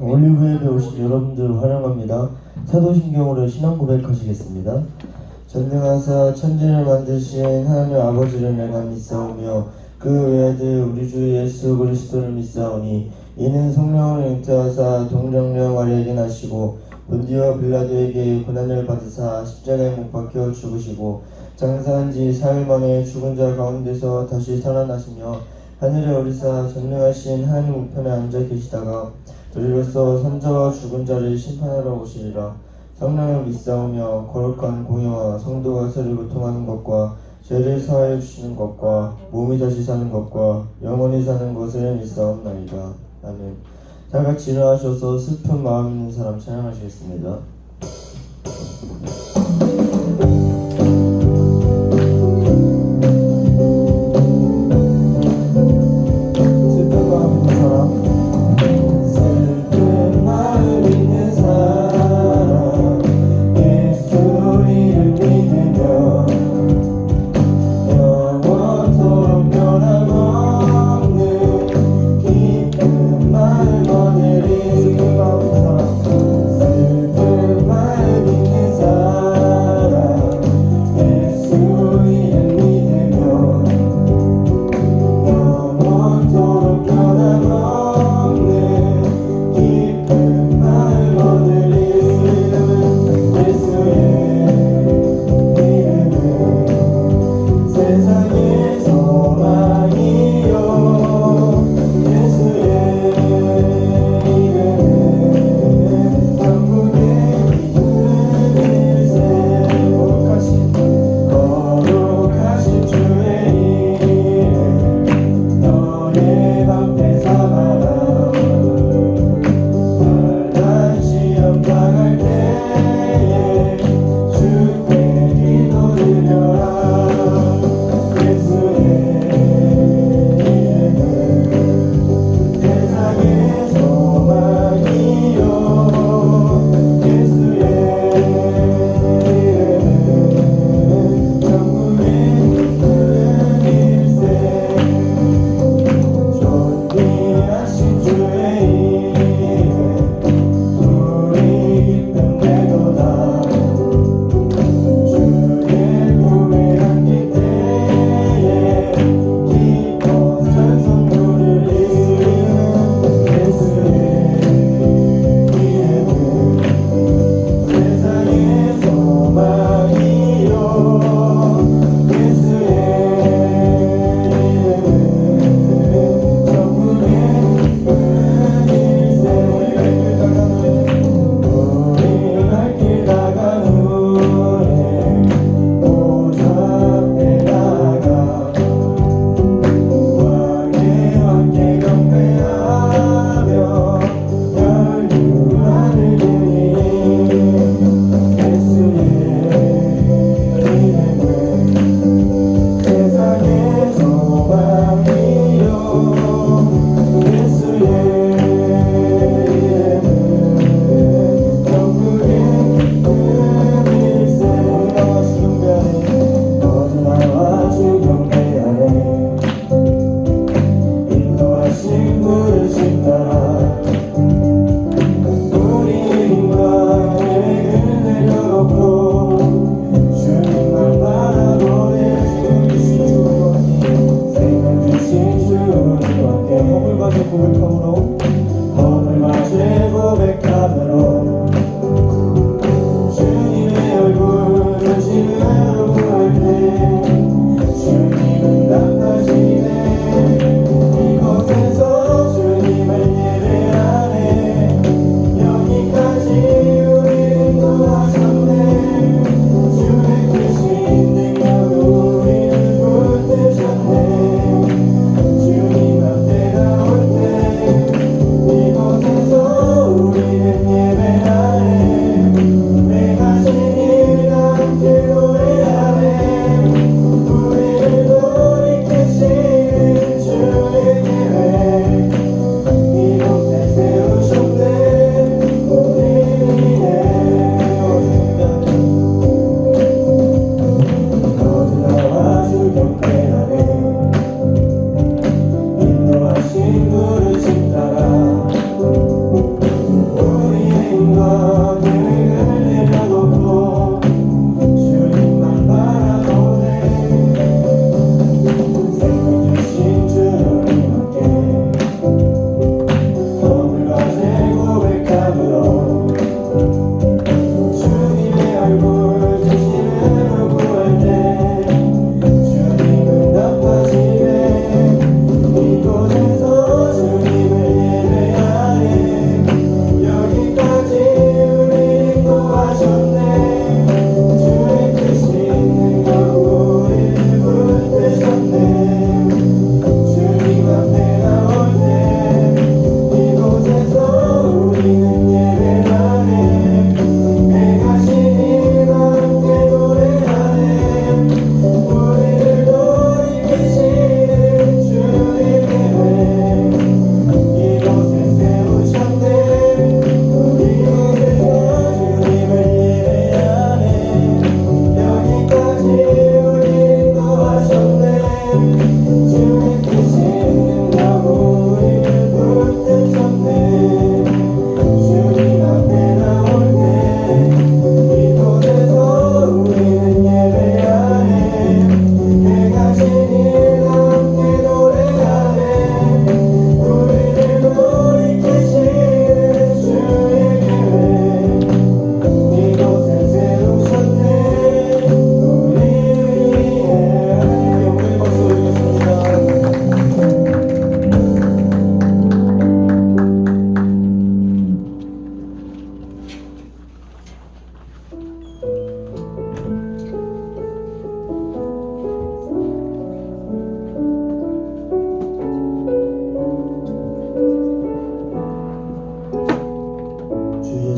올리브영에 오신 여러분들 환영합니다. 사도신경으로 신앙 고백하시겠습니다. 전능하사 천지를 만드신 하나님 아버지를 내가 믿사오며 그 외아들 우리 주 예수 그리스도를 믿사오니 이는 성령을 잉태하사 동정녀 마리아에게 나시고 본디오 빌라도에게 고난을 받으사 십자가에 못 박혀 죽으시고 장사한 지 사흘 만에 죽은 자 가운데서 다시 살아나시며 하늘에 오르사 전능하신 하나님 우편에 앉아 계시다가 저리로서 산자와 죽은 자를 심판하러 오시리라. 성령을 믿사오며 거룩한 공예와 성도가 서로 고통하는 것과 죄를 사하여 주시는 것과 몸이 다시 사는 것과 영원히 사는 것을 믿사옵나이다. 아멘. 다같이 일어나셔서 슬픈 마음 있는 사람 찬양하시겠습니다.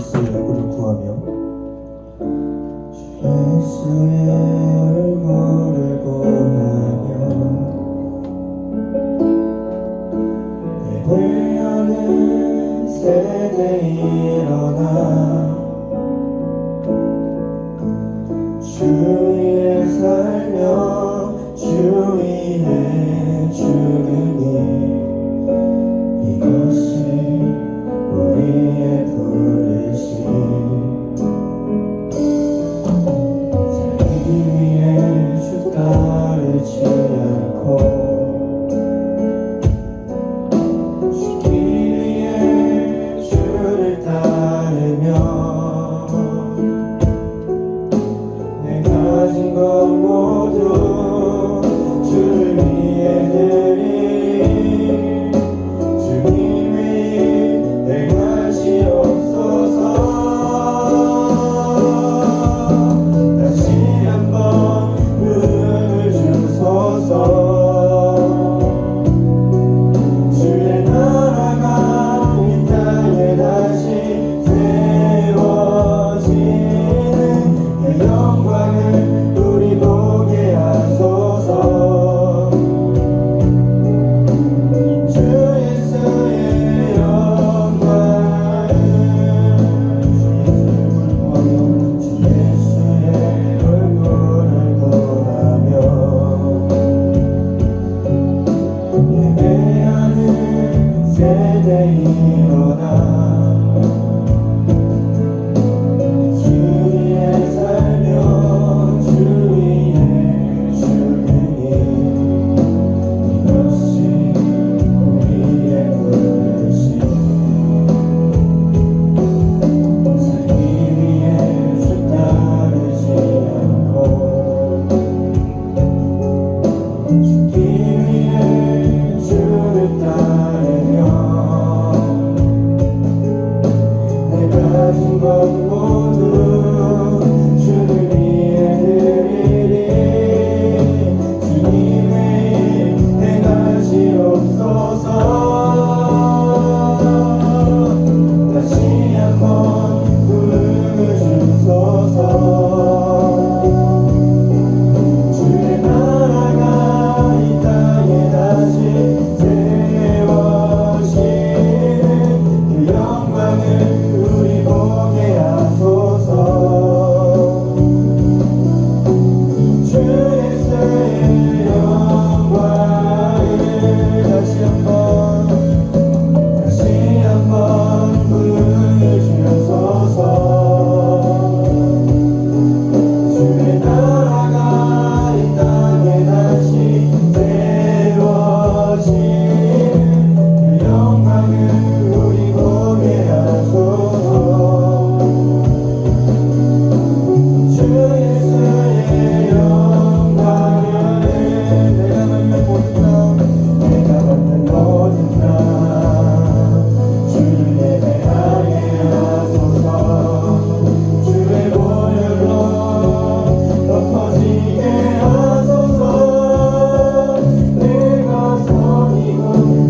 예수의 얼굴을 구하며 주 예수의 얼굴을 구하며 예배하는 세대에 일어나 주 위에 살며 주 위에 죽으니 이것이 우리의 부르심 살기 위해 주 따르지 않고 가진 것 모두 주를 위해 드리리 주님의 행하시옵소서 다시 한번 부름을 주소서 주의 나라가 이 땅에 다시 세워지는 그 영광을 우리 보게 하소서 주 예수의 영광을 주 예수의 얼굴을 구하며 예배하는 세대에 일어나 가진 것 모두 주를 위해 드리리 주님의 행하시옵소서 다시 한번 부름을 주소서 주의 나라가 이 땅에 다시 세워지는 그 영광을 우리 보게 하소서 주 예수의 영광을 다시 한번 보여주소서 주의 나라가 이 땅에 다시 세워지는 그 영광을 우리 보게 하소서 주 예수의 영광을 내가 받는 모든 날 주를 예배하게 하소서 주의 보혈로 덮어지게 하소서 내가 선이고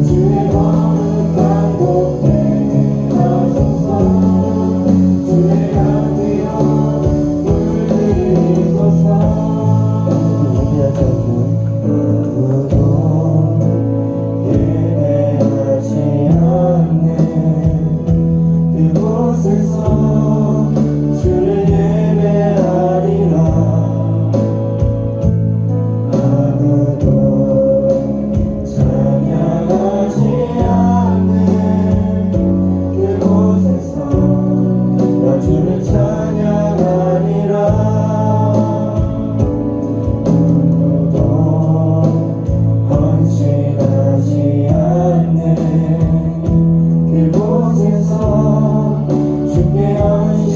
주의 마음 반복되게 하소서 주의 향기로 물들이소서 예배하지 않는 그곳에서 주를 예배하리라 아무도 찬양하지 않는 그곳에서 나 주를 찬양하리라 아무도 헌신하지 않는 그곳에서 주께 헌신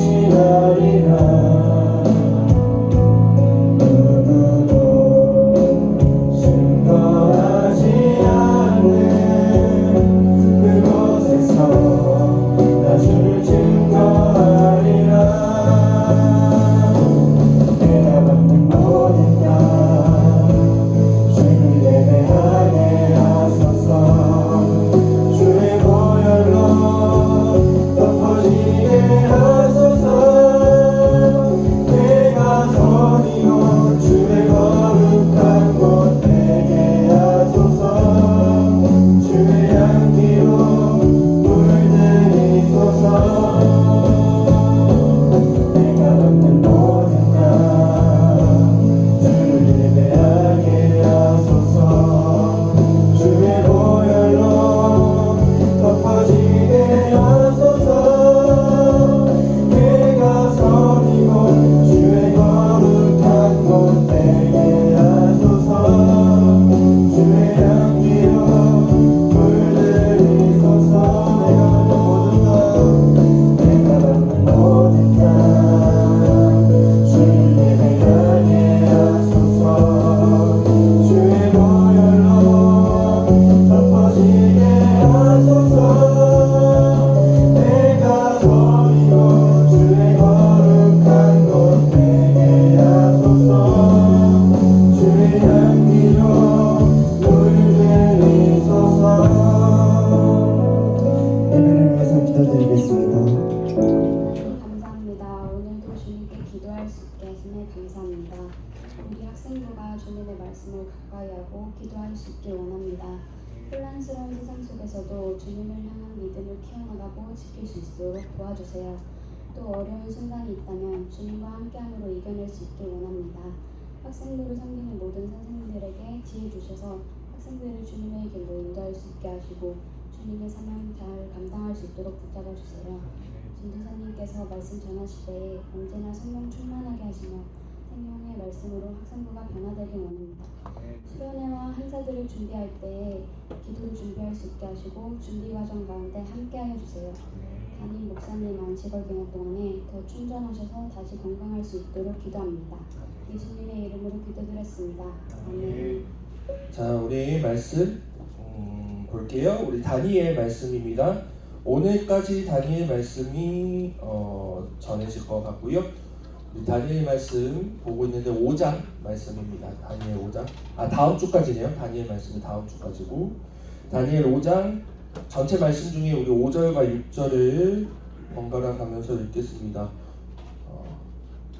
학생부가 주님의 말씀을 가까이 하고 기도할 수 있길 원합니다. 혼란스러운 세상 속에서도 주님을 향한 믿음을 키워나가고 지킬 수 있도록 도와주세요. 또 어려운 순간이 있다면 주님과 함께함으로 이겨낼 수 있길 원합니다. 학생부를 섬기는 모든 선생님들에게 지혜 주셔서 학생들을 주님의 길로 인도할 수 있게 하시고 주님의 사명 잘 감당할 수 있도록 붙잡아 주세요. 전도사님께서 말씀 전하실 때에 언제나 성령 충만하게 하시며 생명의 말씀으로 학생부가 변화되길 원합니다. 수련회와 행사들을 준비할 때에 기도를 준비할 수 있게 하시고 준비 과정 가운데 함께하여 주세요. 담임 목사님 안식월 개학 동안에 더 충전하셔서 다시 건강할 수 있도록 기도합니다. 예수님의 이름으로 기도드렸습니다. 아멘. 자, 우리 말씀 볼게요. 우리 다니엘 말씀입니다. 오늘까지 다니엘 말씀이 전해질 것 같고요. 다니엘 말씀 보고 있는데 5장 말씀입니다. 다니엘 5장. 다음 주까지네요. 다니엘 말씀은 다음 주까지고. 다니엘 5장 전체 말씀 중에 우리 5절과 6절을 번갈아 가면서 읽겠습니다.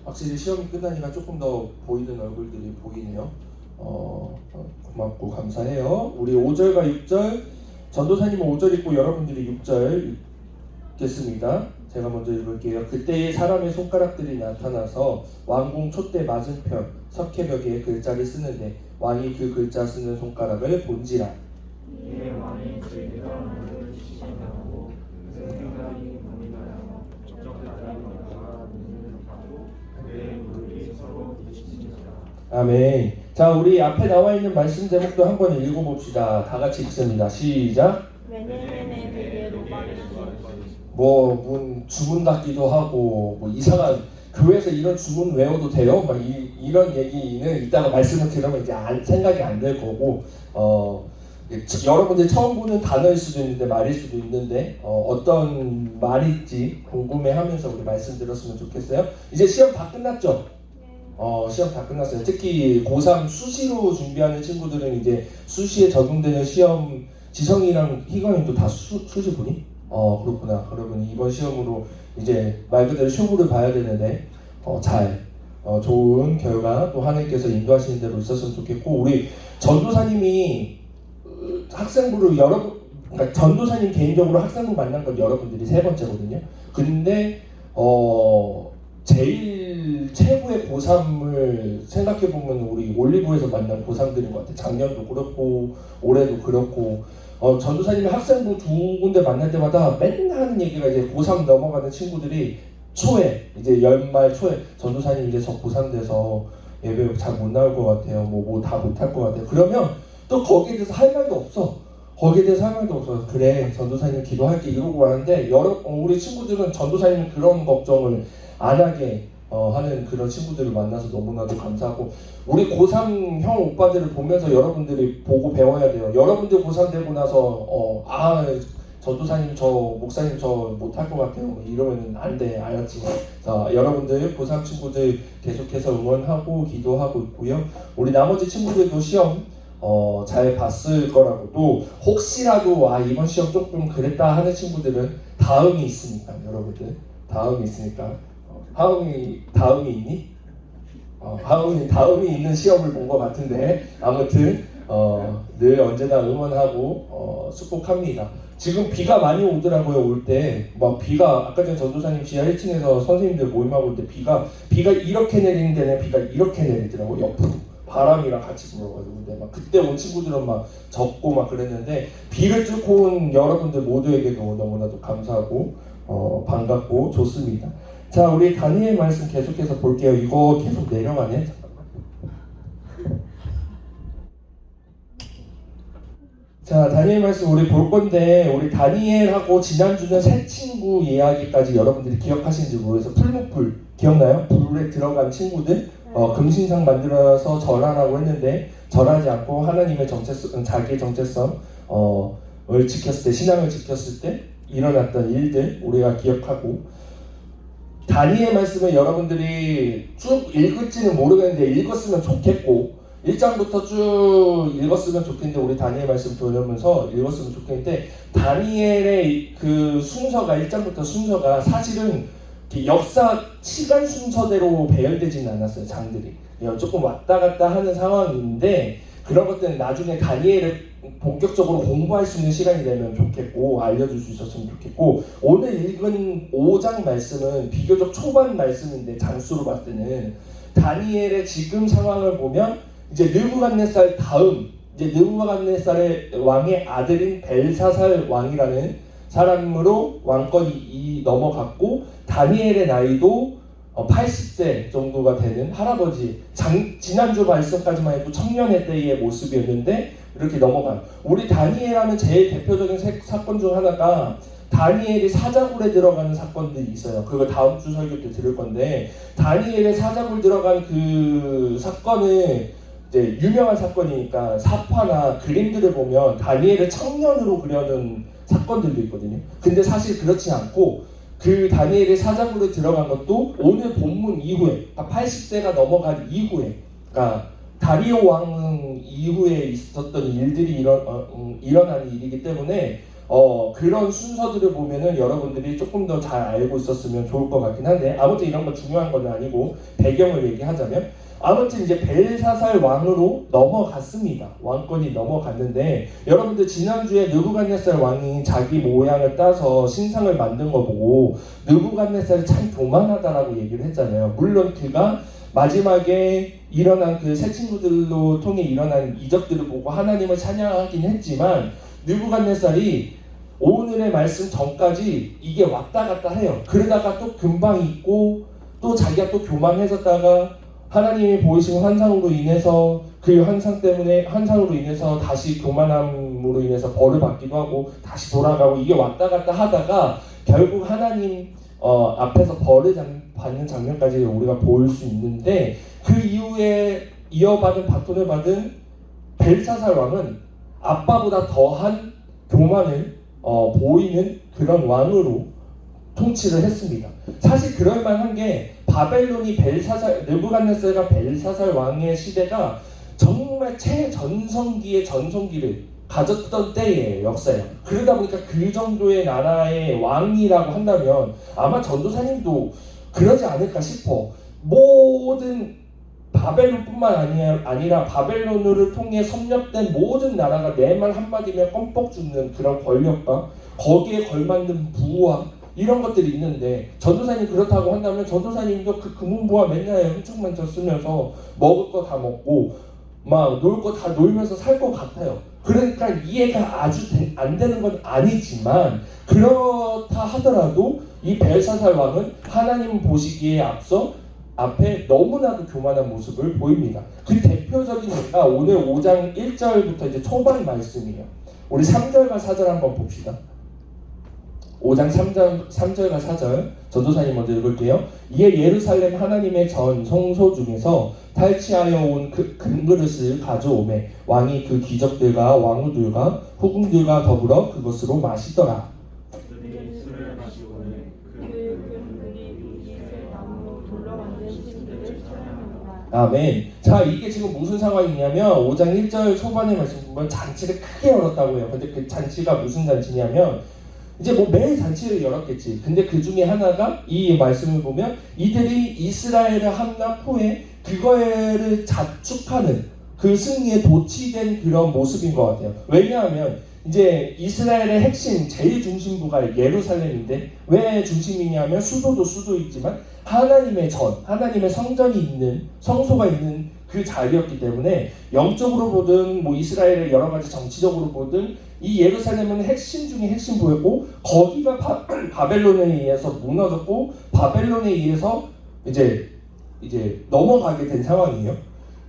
확실히 시험이 끝나니까 조금 더 보이는 얼굴들이 보이네요. 고맙고 감사해요. 우리 5절과 6절, 전도사님은 5절 읽고 여러분들이 6절 읽겠습니다. 제가 먼저 읽을게요. 그때의 사람의 손가락들이 나타나서 왕궁 촛대 맞은편 석회벽에 글자를 쓰는데 왕이 그 글자 쓰는 손가락을 본지라. 이에 왕이 그에게다 너를 시신하고 그 생각이 고민하여 적적하다는 것과 눈을 하고 그의 무릎이 서로 부딪히니라. 아멘. 자, 우리 앞에 나와 있는 말씀 제목도 한번 읽어봅시다. 다 같이 읽습니다. 시작. 왜냐면에 대게 노바를 뭐 주문 같기도 하고 뭐 이상한 교회에서 이런 주문 외워도 돼요? 막 이런 얘기는 이따가 말씀을 들으면 이제 생각이 안 될 거고 여러분들 처음 보는 단어일 수도 있는데 말일 수도 있는데 어떤 말일지 궁금해하면서 우리 말씀 들었으면 좋겠어요. 이제 시험 다 끝났죠? 시험 다 끝났어요. 특히 고3 수시로 준비하는 친구들은 이제 수시에 적용되는 시험 지성이랑 희건이도 다 수시분이? 그렇구나. 그러면 이번 시험으로 이제 말 그대로 쇼부를 봐야 되는데 좋은 결과 또 하나님께서 인도하시는 대로 있었으면 좋겠고 우리 전도사님이 학생부를 그러니까 전도사님 개인적으로 학생부 만난 건 여러분들이 세 번째거든요. 근데 제일 최고의 고3을 생각해보면 우리 올리브에서 만난 고3들인 것 같아요. 작년도 그렇고 올해도 그렇고 전도사님이 학생부 두 군데 만날 때마다 맨날 하는 얘기가 이제 고3 넘어가는 친구들이 초에 이제 연말 초에 전도사님 이제 저 고3 돼서 예배 잘 못 나올 것 같아요. 뭐 다 못할 것 같아요. 그러면 또 거기에 대해서 할 말도 없어. 거기에 대해서 할 말도 없어. 그래 전도사님 기도할게 이러고 하는데 우리 친구들은 전도사님 그런 걱정을 안 하게 하는 그런 친구들을 만나서 너무나도 감사하고 우리 고3 형 오빠들을 보면서 여러분들이 보고 배워야 돼요. 여러분들 고3 되고 나서 전도사님 저 목사님 저 못할 것 같아요 이러면 안 돼. 알았지? 자, 여러분들 고3 친구들 계속해서 응원하고 기도하고 있고요. 우리 나머지 친구들도 시험 잘 봤을 거라고 또 혹시라도 이번 시험 조금 그랬다 하는 친구들은 다음이 있으니까 여러분들 다음이 있으니까 다음이 있니? 다음이 있는 시험을 본 것 같은데 아무튼 늘 언제나 응원하고 축복합니다. 지금 비가 많이 오더라고요. 올 때 막 비가 아까 전에 전도사님 지하 1층에서 선생님들 모임하고 올 때 비가 이렇게 내리는 데는 비가 이렇게 내리더라고. 옆으로 바람이랑 같이 불어가지고 근데 막 그때 온 친구들은 막 젖고 막 그랬는데 비를 뚫고 온 여러분들 모두에게도 너무나도 감사하고 반갑고 좋습니다. 자, 우리 다니엘 말씀 계속해서 볼게요. 이거 계속 내려가네. 자, 다니엘 말씀 우리 볼 건데 우리 다니엘하고 지난주는 새 친구 이야기까지 여러분들이 기억하시는지 모르겠어요. 풀무불 기억나요? 불에 들어간 친구들 금신상 만들어서 절하라고 했는데 절하지 않고 하나님의 정체성, 자기의 정체성을 지켰을 때, 신앙을 지켰을 때 일어났던 일들 우리가 기억하고 다니엘 말씀을 여러분들이 쭉 읽을지는 모르겠는데 읽었으면 좋겠고 1장부터 쭉 읽었으면 좋겠는데 우리 다니엘 말씀 들으면서 읽었으면 좋겠는데 다니엘의 그 순서가 1장부터 순서가 사실은 이렇게 역사 시간 순서대로 배열되지는 않았어요. 장들이 조금 왔다 갔다 하는 상황인데 그런 것들은 나중에 다니엘을 본격적으로 공부할 수 있는 시간이 되면 좋겠고 알려줄 수 있었으면 좋겠고 오늘 읽은 5장 말씀은 비교적 초반 말씀인데 장수로 봤을 때는 다니엘의 지금 상황을 보면 이제 느부갓네살 다음 이제 느부갓네살의 왕의 아들인 벨사살 왕이라는 사람으로 왕권이 넘어갔고 다니엘의 나이도 80세 정도가 되는 할아버지 지난주 말씀까지만 해도 청년의 때의 모습이었는데 이렇게 넘어간 우리 다니엘 하면 제일 대표적인 사건 중 하나가 다니엘이 사자굴에 들어가는 사건들이 있어요. 그거 다음 주 설교 때 들을 건데 다니엘의 사자굴 들어간 그 사건은 이제 유명한 사건이니까 사파나 그림들을 보면 다니엘을 청년으로 그려는 사건들도 있거든요. 근데 사실 그렇지 않고 그 다니엘의 사자굴에 들어간 것도 오늘 본문 이후에 80세가 넘어간 이후에 그러니까 다리오 왕 이후에 있었던 일들이 일어나는 일이기 때문에 그런 순서들을 보면은 여러분들이 조금 더 잘 알고 있었으면 좋을 것 같긴 한데 아무튼 이런 거 중요한 건 아니고 배경을 얘기하자면 아무튼 이제 벨사살 왕으로 넘어갔습니다. 왕권이 넘어갔는데 여러분들 지난주에 느부갓네살 왕이 자기 모양을 따서 신상을 만든 거 보고 느부갓네살이 참 교만하다라고 얘기를 했잖아요. 물론 그가 마지막에 일어난 그 새 친구들로 통해 일어난 이적들을 보고 하나님을 찬양하긴 했지만 느부갓네살이 오늘의 말씀 전까지 이게 왔다 갔다 해요. 그러다가 또 금방 잊고 또 자기가 또 교만해졌다가 하나님이 보이신 환상으로 인해서 그 환상으로 인해서 다시 교만함으로 인해서 벌을 받기도 하고 다시 돌아가고 이게 왔다 갔다 하다가 결국 하나님 앞에서 벌을 받는 장면까지 우리가 볼 수 있는데 그 이후에 이어받은 바톤을 받은 벨사살 왕은 아빠보다 더한 교만을 보이는 그런 왕으로 통치를 했습니다. 사실 그럴 만한 게 바벨론이 느부갓네살과 벨사살 왕의 시대가 정말 최전성기의 전성기를 가졌던 때의 역사예요. 그러다 보니까 그 정도의 나라의 왕이라고 한다면 아마 전도사님도 그러지 않을까 싶어. 모든 바벨론뿐만 아니라 바벨론을 통해 섭렵된 모든 나라가 내 말 한마디면 껌뻑 죽는 그런 권력과 거기에 걸맞는 부와 이런 것들이 있는데 전도사님 그렇다고 한다면 전도사님도 그 금은보화 맨날 훔쳐만 쓰면서 먹을 거 다 먹고 막 놀 거 다 놀면서 살 것 같아요. 그러니까 이해가 아주 안 되는 건 아니지만 그렇다 하더라도 이 벨사살 왕은 하나님 보시기에 앞서 앞에 너무나도 교만한 모습을 보입니다. 그 대표적인 예가 오늘 5장 1절부터 이제 초반 말씀이에요. 우리 3절과 4절 한번 봅시다. 5장 3절과 4절 전도사님 먼저 읽을게요. 이에 예루살렘 하나님의 전 성소 중에서 탈취하여 온 그 금그릇을 가져오매 왕이 그 기적들과 왕후들과 후궁들과 더불어 그것으로 마시더라. 그들이 술을 마시고는 그 금그릇 이슬 나무로 돌로 만든 신들을 찬양한다. 아멘. 자, 이게 지금 무슨 상황이냐면 5장 1절 초반에 말씀 보면 잔치를 크게 열었다고 해요. 근데 그 잔치가 무슨 잔치냐면 이제 뭐 매일 잔치를 열었겠지. 근데 그 중에 하나가 이 말씀을 보면 이들이 이스라엘을 함락 후에 그거를 자축하는 그 승리에 도취된 그런 모습인 것 같아요. 왜냐하면 이제 이스라엘의 핵심 제일 중심부가 예루살렘인데 왜 중심이냐면 수도도 수도이지만 하나님의 하나님의 성전이 있는 성소가 있는 그 자리였기 때문에 영적으로 보든 뭐 이스라엘의 여러 가지 정치적으로 보든 이 예루살렘은 핵심 중에 핵심부였고 거기가 바벨론에 의해서 무너졌고 바벨론에 의해서 이제 넘어가게 된 상황이에요.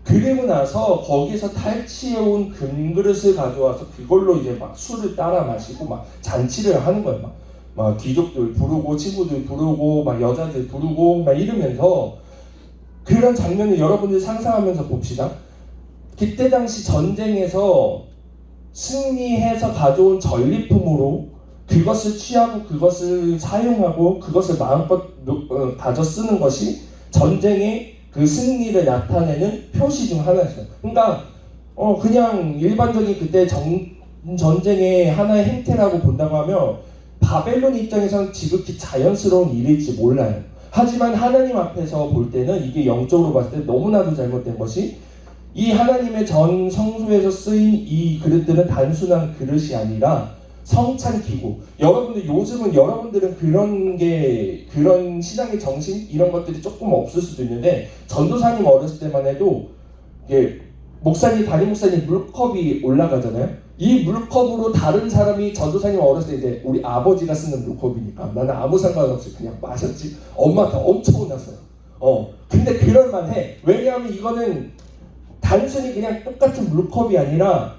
그리고 나서 거기서 탈취해온 금그릇을 가져와서 그걸로 이제 막 술을 따라 마시고 막 잔치를 하는 거예요. 막 귀족들 부르고 친구들 부르고 막 여자들 부르고 막 이러면서 그런 장면을 여러분들 상상하면서 봅시다. 그때 당시 전쟁에서 승리해서 가져온 전리품으로 그것을 취하고 그것을 사용하고 그것을 마음껏 가져 쓰는 것이 전쟁의 그 승리를 나타내는 표시 중 하나였어요. 그러니까 그냥 일반적인 그때 전쟁의 하나의 행태라고 본다고 하면 바벨론 입장에서는 지극히 자연스러운 일일지 몰라요. 하지만 하나님 앞에서 볼 때는 이게 영적으로 봤을 때 너무나도 잘못된 것이, 이 하나님의 전 성소에서 쓰인 이 그릇들은 단순한 그릇이 아니라 성찬기구. 여러분들 요즘은 여러분들은 그런 신앙의 정신 이런 것들이 조금 없을 수도 있는데, 전도사님 어렸을 때만 해도 이게 목사님, 담임 목사님 물컵이 올라가잖아요. 이 물컵으로 다른 사람이, 전도사님 어렸을 때 이제 우리 아버지가 쓰는 물컵이니까 나는 아무 상관없이 그냥 마셨지. 엄마한테 엄청 혼났어요. 근데 그럴만해. 왜냐하면 이거는 단순히 그냥 똑같은 물컵이 아니라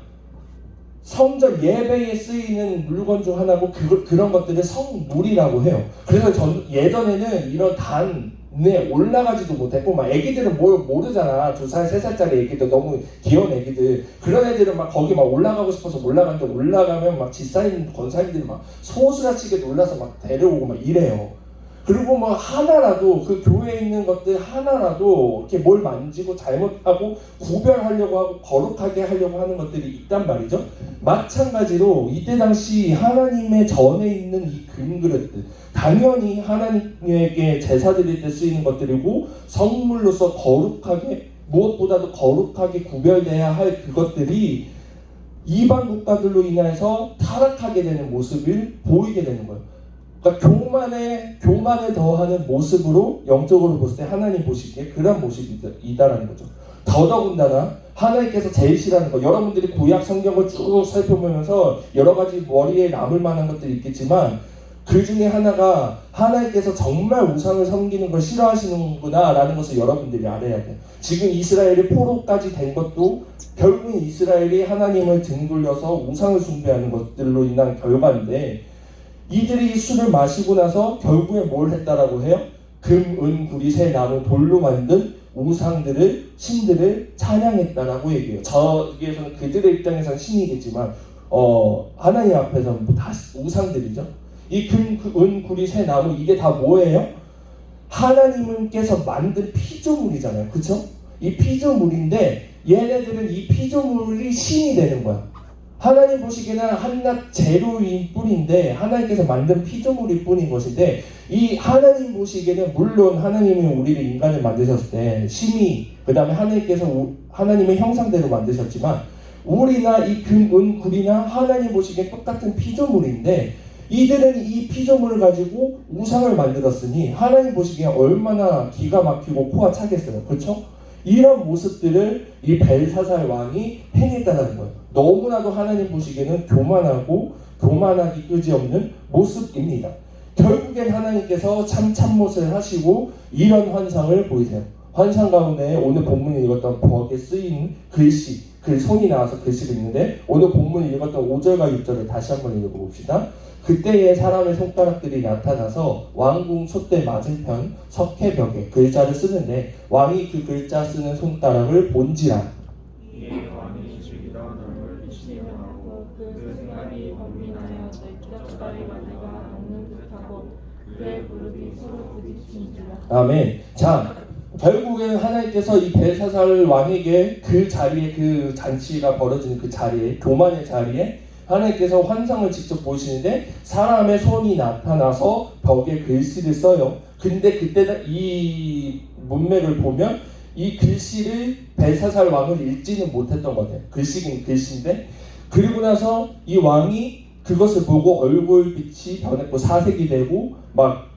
성전 예배에 쓰이는 물건 중 하나고, 그런 것들을 성물이라고 해요. 그래서 예전에는 이런 단에 올라가지도 못했고, 막 애기들은 뭘 모르잖아. 2살, 3살짜리 애기들, 너무 귀여운 애기들. 그런 애들은 막 거기 막 올라가고 싶어서 올라가는데, 올라가면 막 집사님, 권사님들이 막 소스라치게 놀라서 막 데려오고 막 이래요. 그리고 뭐 하나라도, 그 교회에 있는 것들 하나라도 이렇게 뭘 만지고 잘못하고 구별하려고 하고 거룩하게 하려고 하는 것들이 있단 말이죠. 마찬가지로 이때 당시 하나님의 전에 있는 이 금그릇들, 당연히 하나님에게 제사 드릴 때 쓰이는 것들이고, 성물로서 거룩하게, 무엇보다도 거룩하게 구별돼야 할 그것들이 이방 국가들로 인해서 타락하게 되는 모습을 보이게 되는 거예요. 그러니까 교만에 더하는 모습으로 영적으로 봤을 때 하나님 보시기에 그런 모습이다라는 거죠. 더더군다나 하나님께서 제일 싫어하는 거, 여러분들이 구약 성경을 쭉 살펴보면서 여러 가지 머리에 남을 만한 것들이 있겠지만, 그 중에 하나가 하나님께서 정말 우상을 섬기는 걸 싫어하시는구나 라는 것을 여러분들이 알아야 돼요. 지금 이스라엘이 포로까지 된 것도 결국은 이스라엘이 하나님을 등 돌려서 우상을 숭배하는 것들로 인한 결과인데, 이들이 술을 마시고 나서 결국에 뭘 했다라고 해요? 금, 은, 구리, 새, 나무, 돌로 만든 우상들을, 신들을 찬양했다라고 얘기해요. 저기에서는 그들의 입장에서는 신이겠지만 하나님 앞에서는 다 우상들이죠. 이 금, 은, 구리, 새, 나무, 이게 다 뭐예요? 하나님께서 만든 피조물이잖아요. 그쵸? 이 피조물인데 얘네들은 이 피조물이 신이 되는 거야. 하나님 보시기에는 한낱 재료일 뿐인데, 하나님께서 만든 피조물일 뿐인 것인데, 이 하나님 보시기에는 물론 하나님이 우리를 인간을 만드셨을 때 신이, 그 다음에 하나님께서 하나님의 형상대로 만드셨지만, 우리나 이 금, 은, 구리나 하나님 보시기에 똑같은 피조물인데, 이들은 이 피조물을 가지고 우상을 만들었으니 하나님 보시기에 얼마나 기가 막히고 코가 차겠어요. 그렇죠? 이런 모습들을 이 벨사살 왕이 행했다는 거예요. 너무나도 하나님 보시기에는 교만하고 교만하기 끄지없는 모습입니다. 결국엔 하나님께서 참못을 하시고 이런 환상을 보이세요. 환상 가운데 오늘 본문에 읽었던 벽에 쓰인 글씨, 손이 나와서 글씨가 있는데, 오늘 본문에 읽었던 5절과 6절을 다시 한번 읽어봅시다. 그때에 사람의 손가락들이 나타나서 왕궁 촛대 맞은편 석회벽에 글자를 쓰는데, 왕이 그 글자 쓰는 손가락을 본지라. 이에 왕이 죽이던 얼굴 빛이 나고 그 순간이 번민하여 넥타리 마디가 녹는 듯하고 그의 무릎이 서로 부딪힌지라. 아멘. 자, 결국엔 하나님께서 이 벨사살 왕에게 그 자리에, 그 잔치가 벌어지는 그 자리에, 교만의 자리에 하나님께서 환상을 직접 보이시는데, 사람의 손이 나타나서 벽에 글씨를 써요. 근데 그때 이 문맥을 보면 이 글씨를 벨사살 왕은 읽지는 못했던 것 같아요. 글씨긴 글씨인데, 그리고 나서 이 왕이 그것을 보고 얼굴빛이 변했고 사색이 되고 막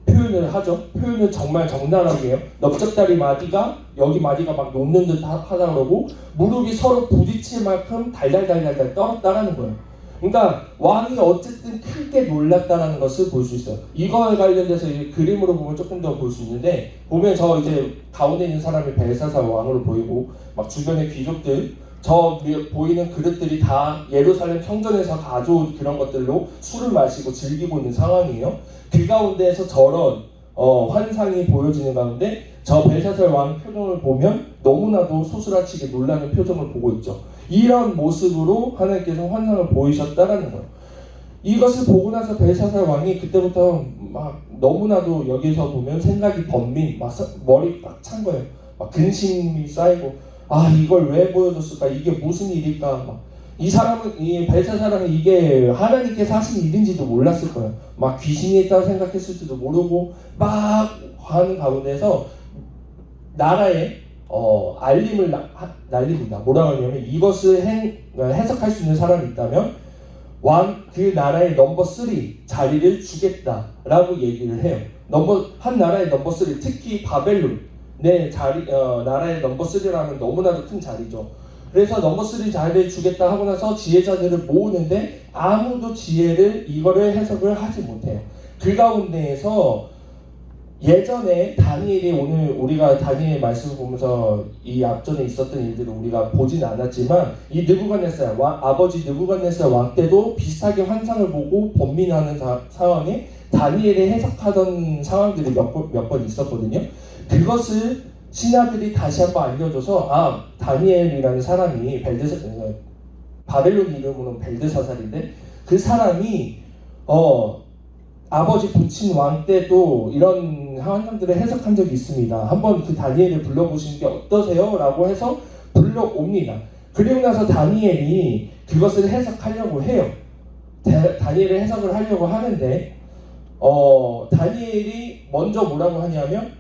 표현을 하죠. 표현을 정말 적나라하게 해요. 넓적다리 마디가, 여기 마디가 막 녹는 듯 하다 그러고, 무릎이 서로 부딪힐 만큼 달달달달달 떨었다라는 거예요. 그러니까 왕이 어쨌든 크게 놀랐다는 것을 볼 수 있어요. 이거에 관련돼서 그림으로 보면 조금 더 볼 수 있는데, 보면 저 이제 가운데 있는 사람이 벨사살 왕으로 보이고, 막 주변의 귀족들, 저 보이는 그릇들이 다 예루살렘 성전에서 가져온 그런 것들로 술을 마시고 즐기고 있는 상황이에요. 그 가운데에서 저런 환상이 보여지는 가운데, 저 벨사살 왕 표정을 보면 너무나도 소스라치게 놀라는 표정을 보고 있죠. 이런 모습으로 하나님께서 환상을 보이셨다라는 거예요. 이것을 보고 나서 벨사살 왕이 그때부터 막 너무나도 여기서 보면 생각이 번민, 막 머리 꽉 찬 거예요. 막 근심이 쌓이고, 아, 이걸 왜 보여줬을까? 이게 무슨 일일까? 막 이 벨사사랑은 이게 하나님께서 하신 일인지도 몰랐을 거예요. 막 귀신이 있다고 생각했을지도 모르고 막 하는 가운데서 나라에 알림을 날립니다. 뭐라고 하냐면 이것을 해석할 수 있는 사람이 있다면 그 나라의 넘버 3 자리를 주겠다라고 얘기를 해요. 한 나라의 넘버 3, 특히 바벨론의 나라의 넘버 3라면 너무나도 큰 자리죠. 그래서 넘버 3 자리를 주겠다 하고 나서 지혜자들을 모으는데 아무도 이거를 해석을 하지 못해요. 그 가운데에서 예전에 다니엘이, 오늘 우리가 다니엘 말씀을 보면서 이 앞전에 있었던 일들을 우리가 보진 않았지만 이 느부갓네살 아버지 느부갓네살 왕 때도 비슷하게 환상을 보고 번민하는 상황에 다니엘이 해석하던 상황들이 몇 번 있었거든요. 그것을 신하들이 다시 한번 알려줘서 다니엘이라는 사람이 바벨론 이름으로는 벨드사살인데 그 사람이 아버지 부친 왕 때도 이런 환상들을 해석한 적이 있습니다. 한번 그 다니엘을 불러보시는 게 어떠세요? 라고 해서 불러옵니다. 그리고 나서 다니엘이 그것을 해석하려고 해요. 다니엘의 해석을 하려고 하는데 다니엘이 먼저 뭐라고 하냐면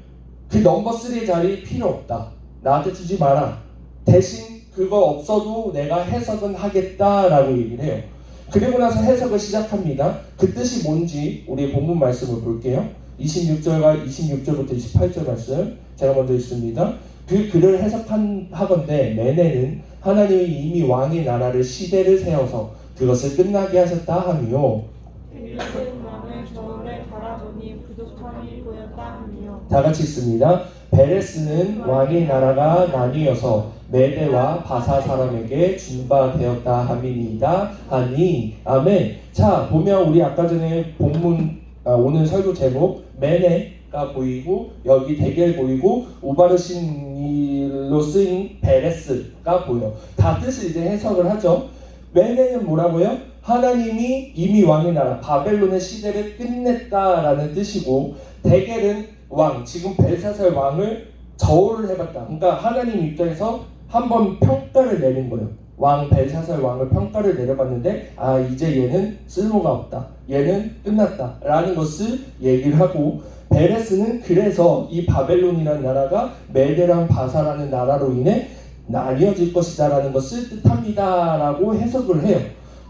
그 넘버 3의 자리 필요 없다. 나한테 주지 마라. 대신 그거 없어도 내가 해석은 하겠다라고 얘기를 해요. 그리고 나서 해석을 시작합니다. 그 뜻이 뭔지 우리 본문 말씀을 볼게요. 26절부터 28절 말씀 제가 먼저 읽습니다. 그 글을 해석하건대 메네는 하나님이 이미 왕의 나라를 시대를 세워서 그것을 끝나게 하셨다 하며 왕을 저울에 바라보니 부족함이 보였다 하며 다 같이 읽습니다. 베레스는 왕의 나라가 나뉘어서 메대와 바사 사람에게 준바되었다 함이니이다 하니 아멘. 자, 보면 우리 아까 전에 본문 오늘 설교 제목 메네가 보이고 여기 대결 보이고 우바르신일로 쓰인 베레스가 보여. 다 뜻을 이제 해석을 하죠. 메네는 뭐라고요? 하나님이 이미 왕의 나라 바벨론의 시대를 끝냈다라는 뜻이고, 대겔은 왕, 지금 벨사살 왕을 저울을 해봤다. 그러니까 하나님 입장에서 한번 평가를 내린 거예요. 왕 벨사살 왕을 평가를 내려봤는데 이제 얘는 쓸모가 없다, 얘는 끝났다 라는 것을 얘기를 하고, 베레스는 그래서 이 바벨론이라는 나라가 메대랑 바사라는 나라로 인해 나뉘어질 것이다 라는 것을 뜻합니다 라고 해석을 해요.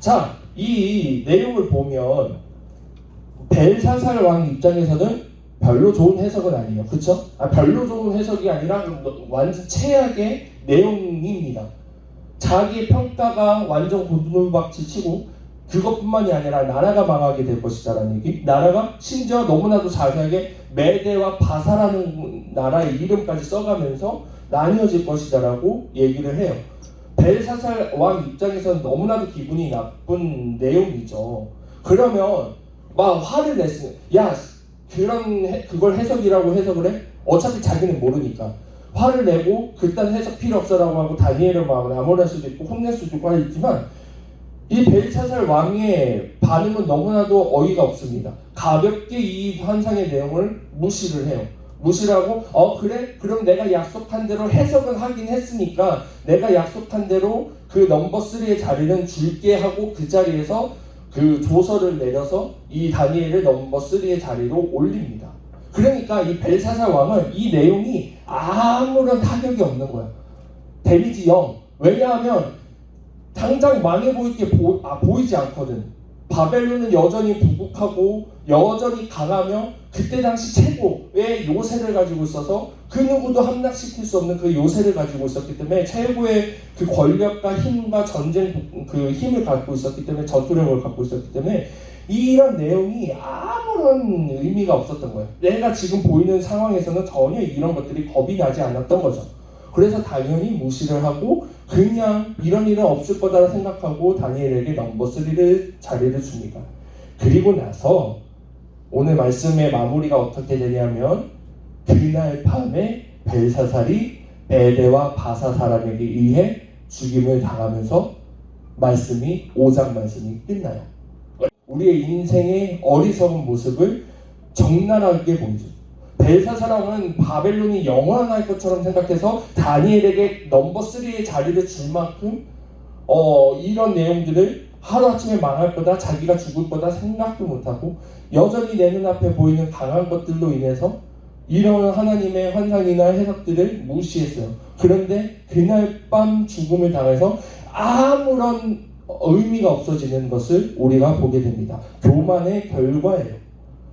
자, 이 내용을 보면 벨사살 왕 입장에서는 별로 좋은 해석은 아니에요. 그쵸? 별로 좋은 해석이 아니라 완전 최악의 내용입니다. 자기의 평가가 완전 고두박질 치고, 그것뿐만이 아니라 나라가 망하게 될 것이다 라는 얘기. 나라가 심지어 너무나도 자세하게 메대와 바사라는 나라의 이름까지 써가면서 나뉘어질 것이다 라고 얘기를 해요. 벨사살 왕 입장에서는 너무나도 기분이 나쁜 내용이죠. 그러면 막 화를 냈으면, 야, 그걸 해석이라고 해석을 해? 어차피 자기는 모르니까 화를 내고 그딴 해석 필요 없어라고 하고 다니엘을 막 나무랄 수도 있고 혼낼 수도 있고 하지만, 이 벨사살 왕의 반응은 너무나도 어이가 없습니다. 가볍게 이 환상의 내용을 무시를 해요. 무시를 하고 그래? 그럼 내가 약속한 대로 해석은 하긴 했으니까 내가 약속한 대로 그 넘버 3의 자리는 줄게 하고 그 자리에서 그 조서를 내려서 이 다니엘을 넘버 3의 자리로 올립니다. 그러니까 이 벨사살 왕은 이 내용이 아무런 타격이 없는 거야. 데미지 0. 왜냐하면 당장 망해 보일 게 보이지 않거든. 바벨론은 여전히 부국하고 여전히 강하며 그때 당시 최고의 요새를 가지고 있어서 그 누구도 함락시킬 수 없는 그 요새를 가지고 있었기 때문에, 최고의 그 권력과 힘과 전쟁 그 힘을 갖고 있었기 때문에, 전투력을 갖고 있었기 때문에 이런 내용이 아무런 의미가 없었던 거예요. 내가 지금 보이는 상황에서는 전혀 이런 것들이 겁이 나지 않았던 거죠. 그래서 당연히 무시를 하고 그냥 이런 일은 없을 거다 생각하고 다니엘에게 넘버 3를 자리를 줍니다. 그리고 나서 오늘 말씀의 마무리가 어떻게 되냐면, 그날 밤에 벨사살이 메대와 바사 사람에게 의해 죽임을 당하면서 5장 말씀이 끝나요. 우리의 인생의 어리석은 모습을 적나라하게 보이죠. 벨사살 왕은 바벨론이 영원할 것처럼 생각해서 다니엘에게 넘버 3의 자리를 줄 만큼 이런 내용들을 하루아침에 망할 거다, 자기가 죽을 거다 생각도 못하고 여전히 내 눈앞에 보이는 강한 것들로 인해서 이런 하나님의 환상이나 해석들을 무시했어요. 그런데 그날 밤 죽음을 당해서 아무런 의미가 없어지는 것을 우리가 보게 됩니다. 교만의 결과예요.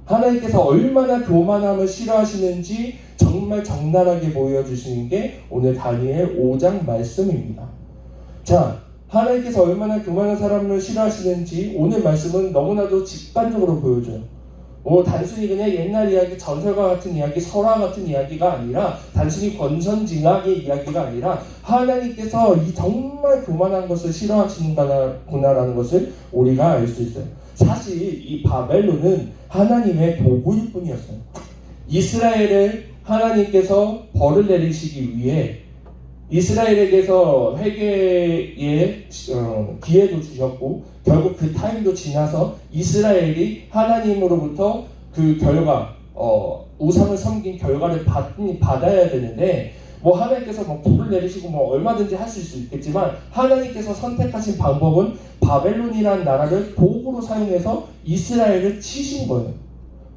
하나님께서 얼마나 교만함을 싫어하시는지 정말 적나라하게 보여주시는 게 오늘 다니엘 5장 말씀입니다. 자, 하나님께서 얼마나 교만한 사람을 싫어하시는지 오늘 말씀은 너무나도 직관적으로 보여줘요. 단순히 그냥 옛날 이야기, 전설과 같은 이야기, 설화 같은 이야기가 아니라 단순히 권선징악의 이야기가 아니라 하나님께서 이 정말 교만한 것을 싫어하시는구나라는 것을 우리가 알 수 있어요. 사실 이 바벨론은 하나님의 도구일 뿐이었어요. 이스라엘을 하나님께서 벌을 내리시기 위해 이스라엘에게서 회개의 기회도 주셨고 결국 그 타임도 지나서 이스라엘이 하나님으로부터 그 결과 우상을 섬긴 결과를 받아야 되는데 하나님께서 불을 내리시고 얼마든지 하실 수 있겠지만 하나님께서 선택하신 방법은 바벨론이라는 나라를 도구로 사용해서 이스라엘을 치신 거예요.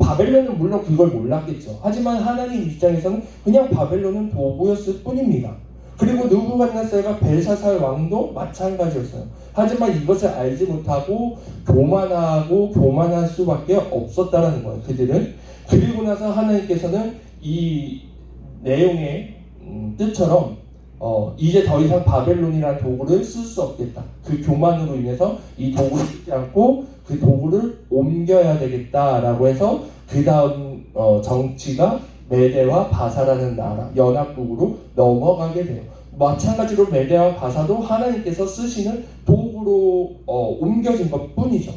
바벨론은 물론 그걸 몰랐겠죠. 하지만 하나님 입장에서는 그냥 바벨론은 도구였을 뿐입니다. 그리고 느부갓네살과 벨사살 왕도 마찬가지였어요. 하지만 이것을 알지 못하고 교만할 수밖에 없었다라는 거예요. 그들은. 그리고 나서 하나님께서는 이 내용의 뜻처럼 이제 더 이상 바벨론이라는 도구를 쓸 수 없겠다. 그 교만으로 인해서 이 도구를 쓰지 않고 그 도구를 옮겨야 되겠다라고 해서 그 다음 정치가 메대와 바사라는 나라, 연합국으로 넘어가게 돼요. 마찬가지로 메대와 바사도 하나님께서 쓰시는 도구로 옮겨진 것 뿐이죠.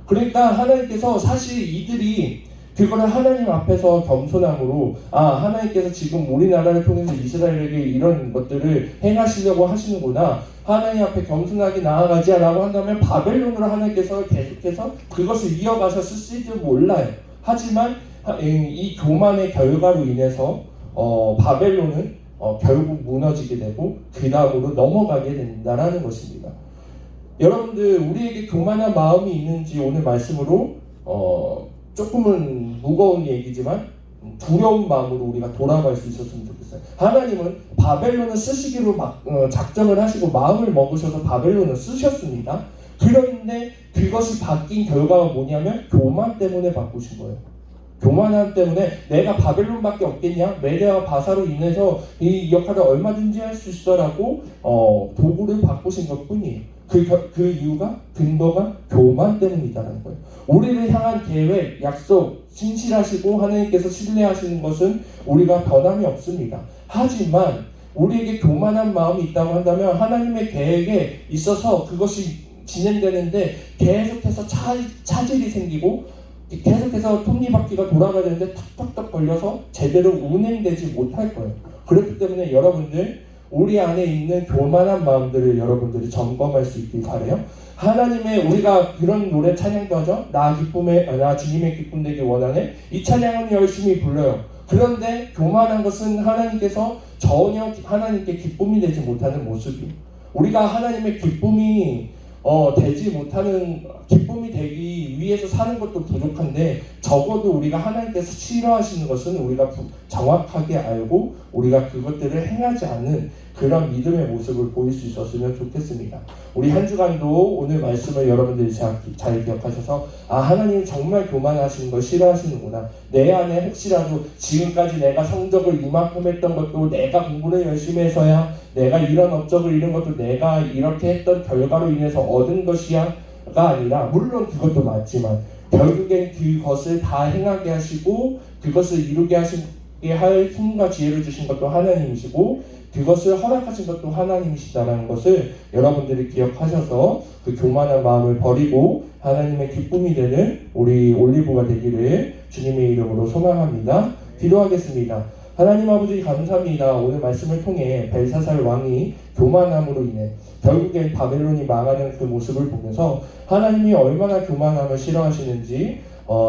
그러니까 하나님께서 사실 이들이 그거를 하나님 앞에서 겸손함으로 하나님께서 지금 우리나라를 통해서 이스라엘에게 이런 것들을 행하시려고 하시는구나, 하나님 앞에 겸손하게 나아가자 라고 한다면 바벨론으로 하나님께서 계속해서 그것을 이어가셨을지도 몰라요. 하지만 이 교만의 결과로 인해서 바벨론은 결국 무너지게 되고 그 다음으로 넘어가게 된다라는 것입니다. 여러분들, 우리에게 교만한 마음이 있는지 오늘 말씀으로 조금은 무거운 얘기지만 두려운 마음으로 우리가 돌아갈 수 있었으면 좋겠어요. 하나님은 바벨론을 쓰시기로 작정을 하시고 마음을 먹으셔서 바벨론을 쓰셨습니다. 그런데 그것이 바뀐 결과가 뭐냐면 교만 때문에 바꾸신 거예요. 교만함 때문에 내가 바벨론밖에 없겠냐? 메대와 바사로 인해서 이 역할을 얼마든지 할 수 있어라고 도구를 바꾸신 것 뿐이에요. 그 이유가, 근거가 교만 때문이다라는 거예요. 우리를 향한 계획, 약속, 신실하시고 하나님께서 신뢰하시는 것은 우리가 변함이 없습니다. 하지만 우리에게 교만한 마음이 있다고 한다면 하나님의 계획에 있어서 그것이 진행되는데 계속해서 차질이 생기고 계속해서 톱니바퀴가 돌아가는데 탁탁탁 걸려서 제대로 운행되지 못할 거예요. 그렇기 때문에 여러분들, 우리 안에 있는 교만한 마음들을 여러분들이 점검할 수 있길 바라요. 하나님의, 우리가 그런 노래 찬양도 하죠. 나 주님의 기쁨 되기 원하네. 이 찬양은 열심히 불러요. 그런데 교만한 것은 하나님께서 전혀 하나님께 기쁨이 되지 못하는 모습이에요. 우리가 하나님의 기쁨이 기쁨이 되기 위해서 사는 것도 부족한데 적어도 우리가 하나님께서 싫어하시는 것은 우리가 정확하게 알고 우리가 그것들을 행하지 않는 그런 믿음의 모습을 보일 수 있었으면 좋겠습니다. 우리 한 주간도 오늘 말씀을 여러분들이 잘 기억하셔서 하나님 정말 교만하시는 걸 싫어하시는구나. 내 안에 혹시라도 지금까지 내가 성적을 이만큼 했던 것도 내가 공부를 열심히 해서야, 내가 이런 업적을 이룬 것도 내가 이렇게 했던 결과로 인해서 얻은 것이야 가 아니라, 물론 그것도 맞지만 결국엔 그것을 다 행하게 하시고 그것을 이루게 하시게 할 힘과 지혜를 주신 것도 하나님이시고 그것을 허락하신 것도 하나님이시다라는 것을 여러분들이 기억하셔서 그 교만한 마음을 버리고 하나님의 기쁨이 되는 우리 올리브가 되기를 주님의 이름으로 소망합니다. 기도하겠습니다. 하나님 아버지, 감사합니다. 오늘 말씀을 통해 벨사살 왕이 교만함으로 인해 결국엔 바벨론이 망하는 그 모습을 보면서 하나님이 얼마나 교만함을 싫어하시는지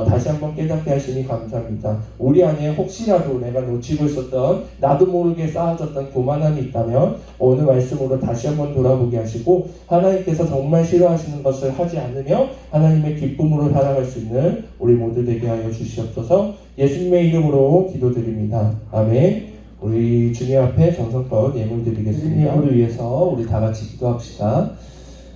다시 한번 깨닫게 하시니 감사합니다. 우리 안에 혹시라도 내가 놓치고 있었던 나도 모르게 쌓아졌던 교만함이 있다면 오늘 말씀으로 다시 한번 돌아보게 하시고 하나님께서 정말 싫어하시는 것을 하지 않으며 하나님의 기쁨으로 살아갈 수 있는 우리 모두 되게 하여 주시옵소서. 예수님의 이름으로 기도드립니다. 아멘. 우리 주님 앞에 정성껏 예물 드리겠습니다. 예물을 위해서 우리 다 같이 기도합시다.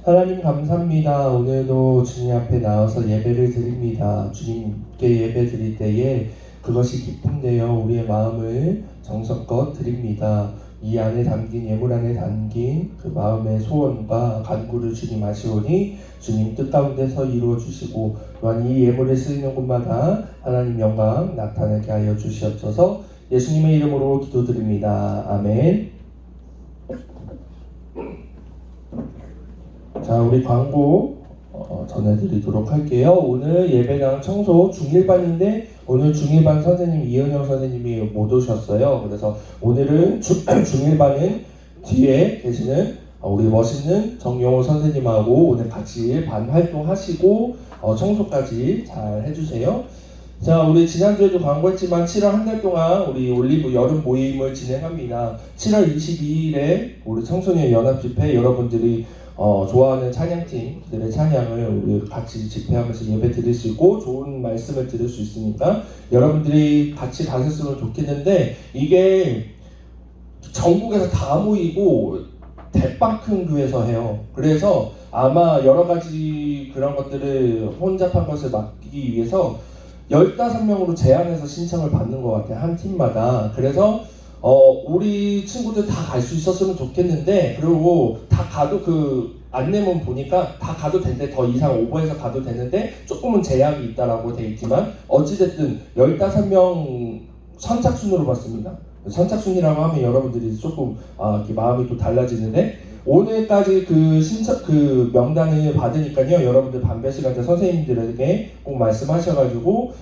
하나님 감사합니다. 오늘도 주님 앞에 나와서 예배를 드립니다. 주님께 예배 드릴 때에 그것이 기쁨되어 우리의 마음을 정성껏 드립니다. 이 안에 담긴 예물 안에 담긴 그 마음의 소원과 간구를 주님 아시오니 주님 뜻 가운데서 이루어 주시고 또한 이 예물을 쓰이는 곳마다 하나님 영광 나타나게 하여 주시옵소서. 예수님의 이름으로 기도드립니다. 아멘. 자, 우리 광고 전해드리도록 할게요. 오늘 예배당 청소 중1반인데 오늘 중1반 선생님 이은영 선생님이 못 오셨어요. 그래서 오늘은 중1반은 뒤에 계시는 우리 멋있는 정용호 선생님하고 오늘 같이 반 활동하시고 청소까지 잘 해주세요. 자, 우리 지난주에도 광고했지만 7월 한 달 동안 우리 올리브 여름 모임을 진행합니다. 7월 22일에 우리 청소년 연합 집회 여러분들이 좋아하는 찬양팀들의 찬양을 우리 같이 집회하면서 예배 드릴 수 있고 좋은 말씀을 들을 수 있으니까 여러분들이 같이 가셨으면 좋겠는데 이게 전국에서 다 모이고 대빵 큰 교회에서 해요. 그래서 아마 여러 가지 그런 것들을 혼잡한 것을 막기 위해서 15명으로 제한해서 신청을 받는 것 같아요. 한 팀마다. 그래서 우리 친구들 다 갈 수 있었으면 좋겠는데 그리고 다 가도 그 안내문 보니까 다 가도 되는데 더 이상 오버해서 가도 되는데 조금은 제약이 있다라고 돼 있지만 어찌됐든 15명 선착순으로 봤습니다. 선착순이라고 하면 여러분들이 조금 이렇게 마음이 또 달라지는데 오늘까지 그 명단을 받으니까요. 여러분들 반배 시간 때 선생님들에게 꼭 말씀하셔가지고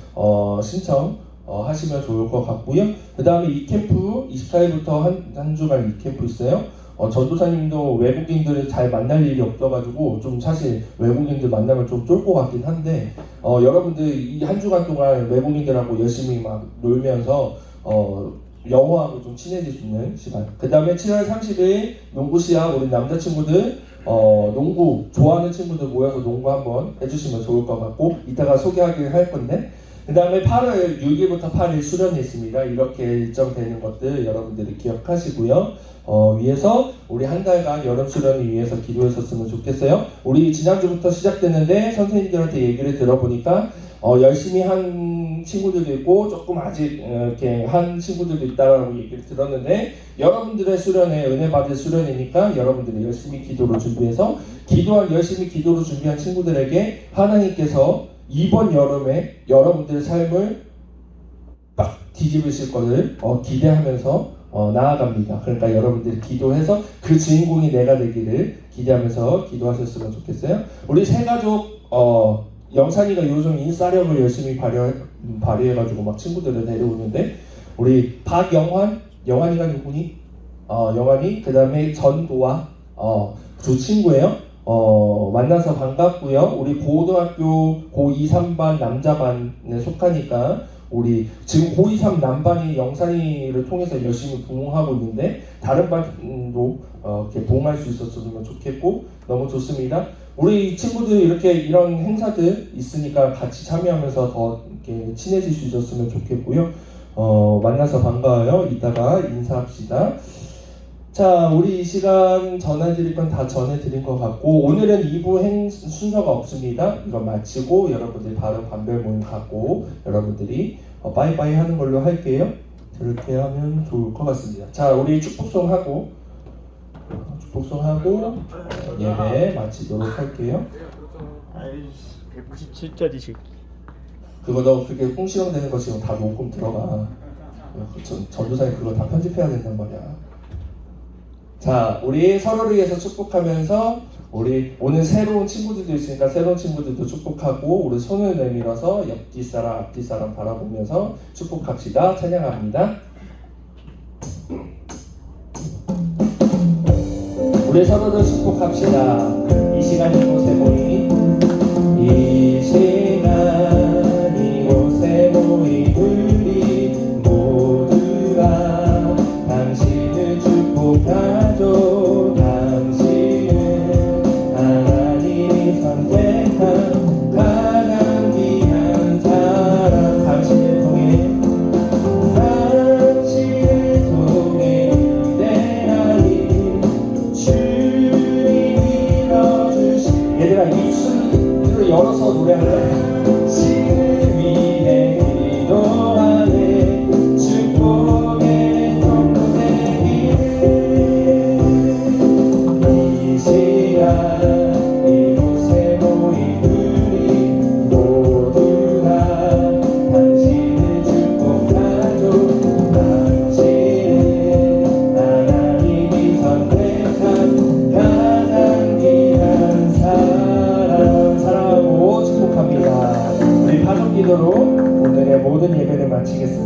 신청 하시면 좋을 것 같고요. 그 다음에 이 캠프 24일부터 한 주간 이 캠프 있어요. 전도사님도 외국인들을 잘 만날 일이 없어가지고 좀 사실 외국인들 만나면 좀 쫄 것 같긴 한데 여러분들 이 한 주간 동안 외국인들하고 열심히 막 놀면서 영어하고 좀 친해질 수 있는 시간. 그 다음에 7월 30일 농구 시합 우리 남자친구들 농구 좋아하는 친구들 모여서 농구 한번 해주시면 좋을 것 같고 이따가 소개하기를 할 건데 그 다음에 8월 6일부터 8일 수련이 있습니다. 이렇게 일정되는 것들 여러분들이 기억하시고요. 위해서 우리 한 달간 여름 수련을 위해서 기도했었으면 좋겠어요. 우리 지난주부터 시작됐는데 선생님들한테 얘기를 들어보니까 열심히 한 친구들도 있고 조금 아직 이렇게 한 친구들도 있다라고 얘기를 들었는데 여러분들의 수련에 은혜 받을 수련이니까 여러분들이 열심히 기도로 준비해서 열심히 기도로 준비한 친구들에게 하나님께서 이번 여름에 여러분들의 삶을 딱 뒤집으실 것을 기대하면서 나아갑니다. 그러니까 여러분들이 기도해서 그 주인공이 내가 되기를 기대하면서 기도하셨으면 좋겠어요. 우리 세 가족 영찬이가 요즘 인싸력을 열심히 발휘해가지고 막 친구들을 데려오는데 우리 영환이가 누구니? 영환이 그 다음에 전도아 두 친구예요. 만나서 반갑고요. 우리 고등학교 고2, 3반 남자반에 속하니까 우리 지금 고2, 3 남반이 영산이를 통해서 열심히 부흥하고 있는데 다른 반도 이렇게 부흥할 수 있었으면 좋겠고 너무 좋습니다. 우리 친구들 이런 행사들 있으니까 같이 참여하면서 더 이렇게 친해질 수 있었으면 좋겠고요. 만나서 반가워요. 이따가 인사합시다. 자, 우리 이 시간 전해드릴 건 다 전해드린 것 같고 오늘은 2부 순서가 없습니다. 이거 마치고 여러분들이 바로 반별 모임 갖고 여러분들이 빠이빠이 하는 걸로 할게요. 그렇게 하면 좋을 것 같습니다. 자, 우리 축복송 하고 예배 마치도록 할게요. 아이씨 197짜리 새끼. 그거 너 그게 꽁시렁 되는 거 지금 다 녹음 들어가. 전도사님 그거 다 편집해야 된단 말이야. 자, 우리 서로를 위해서 축복하면서 우리 오늘 새로운 친구들도 있으니까 새로운 친구들도 축복하고 우리 손을 내밀어서 옆뒤 사람 앞뒤 사람 바라보면서 축복합시다. 찬양합니다. 우리 서로를 축복합시다. 이 시간이 이곳에 모이니 이 시간이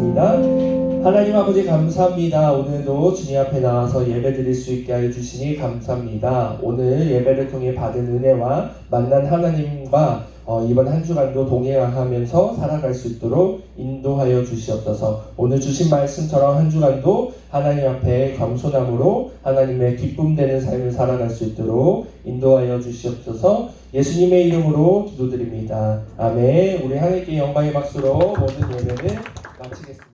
기도하겠습니다. 하나님 아버지 감사합니다. 오늘도 주님 앞에 나와서 예배 드릴 수 있게 하여 주시니 감사합니다. 오늘 예배를 통해 받은 은혜와 만난 하나님과 이번 한 주간도 동행하면서 살아갈 수 있도록 인도하여 주시옵소서. 오늘 주신 말씀처럼 한 주간도 하나님 앞에 겸손함으로 하나님의 기쁨 되는 삶을 살아갈 수 있도록 인도하여 주시옵소서. 예수님의 이름으로 기도드립니다. 아멘. 우리 하나님께 영광의 박수로 모든 예배를 마치겠습니다.